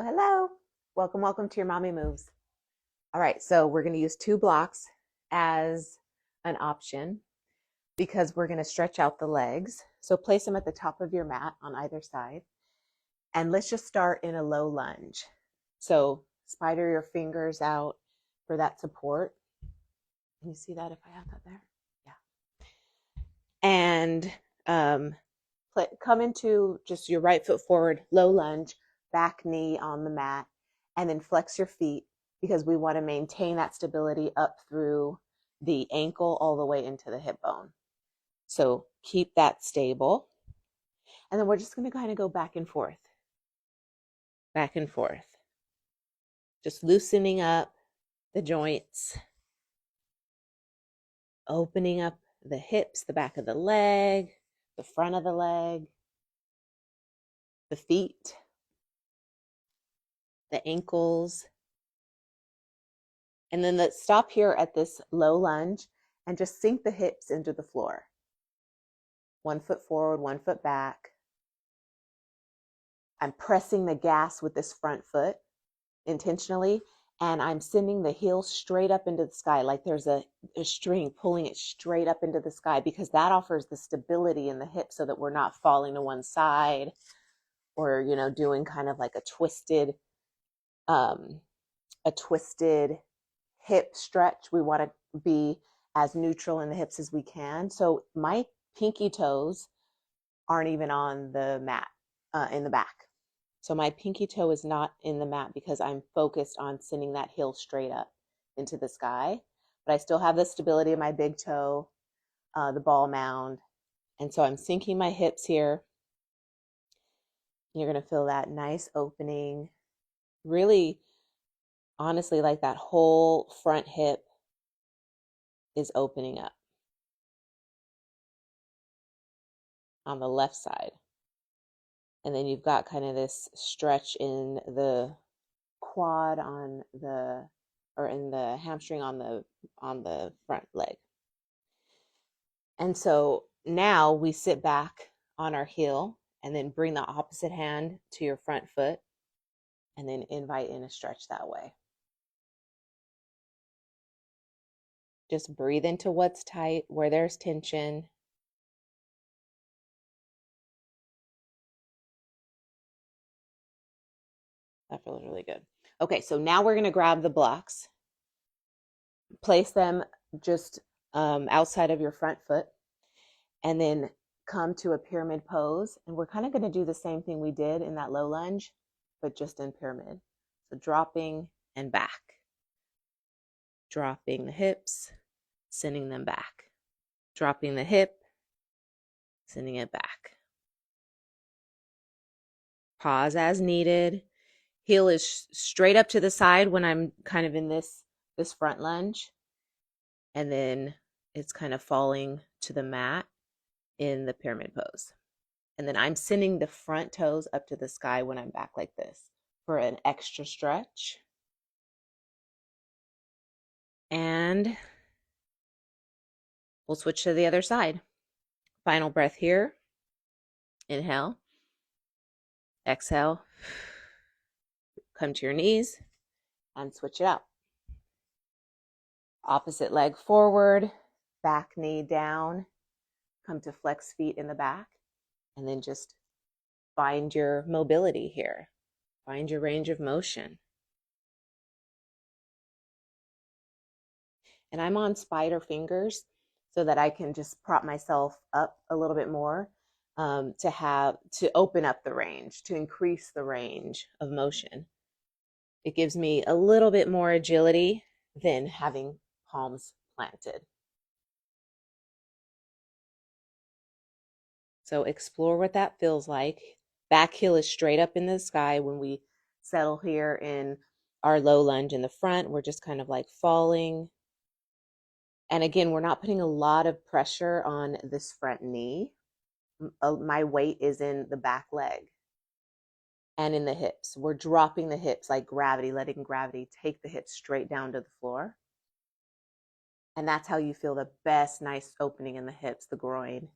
Hello. Welcome to your mommy moves. All right, so we're going to use 2 blocks as an option because we're going to stretch out the legs. So place them at the top of your mat on either side. And let's just start in a low lunge. So spider your fingers out for that support. Can you see that if I have that there? Yeah. And come into just your right foot forward, low lunge, back knee on the mat, and then flex your feet because we want to maintain that stability up through the ankle all the way into the hip bone. So keep that stable. And then we're just going to kind of go back and forth, just loosening up the joints, opening up the hips, the back of the leg, the front of the leg, the feet, the ankles. And then let's stop here at this low lunge and just sink the hips into the floor. 1 foot forward, 1 foot back. I'm pressing the gas with this front foot intentionally, and I'm sending the heel straight up into the sky like there's a string pulling it straight up into the sky, because that offers the stability in the hip so that we're not falling to one side or, doing kind of like a twisted hip stretch. We want to be as neutral in the hips as we can. So my pinky toes aren't even on the mat in the back. So my pinky toe is not in the mat because I'm focused on sending that heel straight up into the sky. But I still have the stability of my big toe, the ball mound. And so I'm sinking my hips here. You're going to feel that nice opening. Really, honestly, like that whole front hip is opening up on the left side. And then you've got kind of this stretch in the quad in the hamstring on the front leg. And so now we sit back on our heel and then bring the opposite hand to your front foot and then invite in a stretch that way. Just breathe into what's tight, where there's tension. That feels really good. Okay, so now we're going to grab the blocks, place them just outside of your front foot, and then come to a pyramid pose. And we're kind of going to do the same thing we did in that low lunge, but just in pyramid. So dropping and back. Dropping the hips, sending them back. Dropping the hip, sending it back. Pause as needed. Heel is straight up to the side when I'm kind of in this front lunge. And then it's kind of falling to the mat in the pyramid pose. And then I'm sending the front toes up to the sky when I'm back like this for an extra stretch. And we'll switch to the other side. Final breath here. Inhale. Exhale. Come to your knees and switch it out. Opposite leg forward, back knee down. Come to flex feet in the back. And then just find your mobility here. Find your range of motion. And I'm on spider fingers so that I can just prop myself up a little bit more to open up the range, to increase the range of motion. It gives me a little bit more agility than having palms planted. So explore what that feels like. Back heel is straight up in the sky. When we settle here in our low lunge in the front, we're just kind of like falling. And again, we're not putting a lot of pressure on this front knee. My weight is in the back leg and in the hips. We're dropping the hips like gravity, letting gravity take the hips straight down to the floor. And that's how you feel the best, nice opening in the hips, the groin,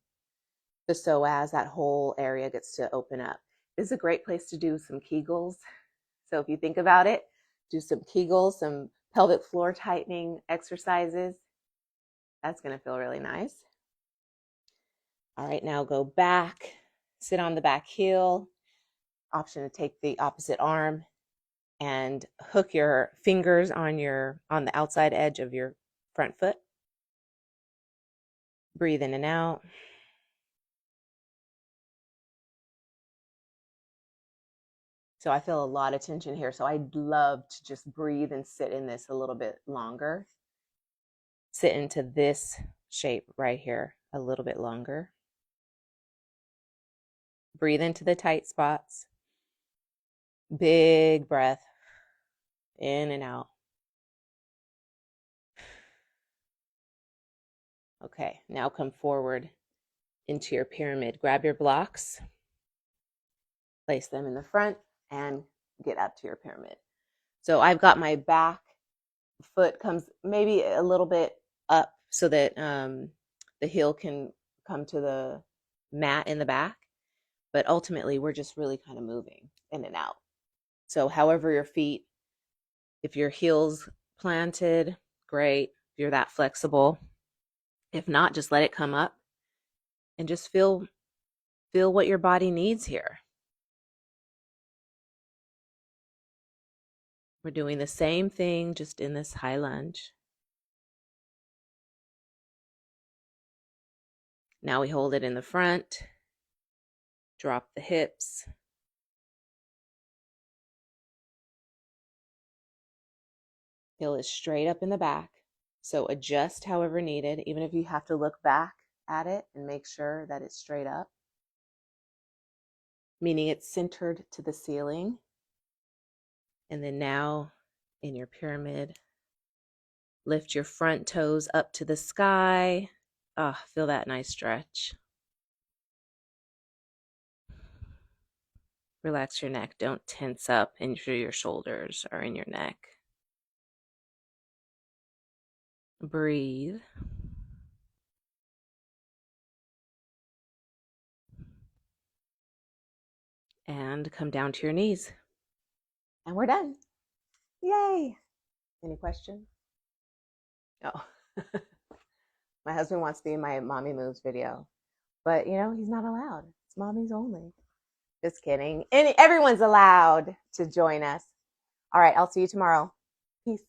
the psoas, that whole area gets to open up. This is a great place to do some Kegels, So if you think about it, do some Kegels, some pelvic floor tightening exercises. That's going to feel really nice. All right, now go back, sit on the back heel. Option to take the opposite arm and hook your fingers on the outside edge of your front foot. Breathe in and out. So I feel a lot of tension here. So I'd love to just breathe and sit in this a little bit longer. Sit into this shape right here a little bit longer. Breathe into the tight spots. Big breath in and out. Okay, now come forward into your pyramid. Grab your blocks, place them in the front, and get up to your pyramid. So I've got my back foot comes maybe a little bit up so that the heel can come to the mat in the back. But ultimately, we're just really kind of moving in and out. So however your feet, if your heel's planted, great. If you're that flexible. If not, just let it come up and just feel what your body needs here. We're doing the same thing, just in this high lunge. Now we hold it in the front, drop the hips. Heel is straight up in the back. So adjust however needed, even if you have to look back at it and make sure that it's straight up, meaning it's centered to the ceiling. And then now in your pyramid, lift your front toes up to the sky. Feel that nice stretch. Relax your neck. Don't tense up into your shoulders or in your neck. Breathe. And come down to your knees. And we're done. Yay! Any questions? Oh. My husband wants to be in my Mommy Moves video, but he's not allowed. It's mommies only. Just kidding. And everyone's allowed to join us. All right, I'll see you tomorrow. Peace.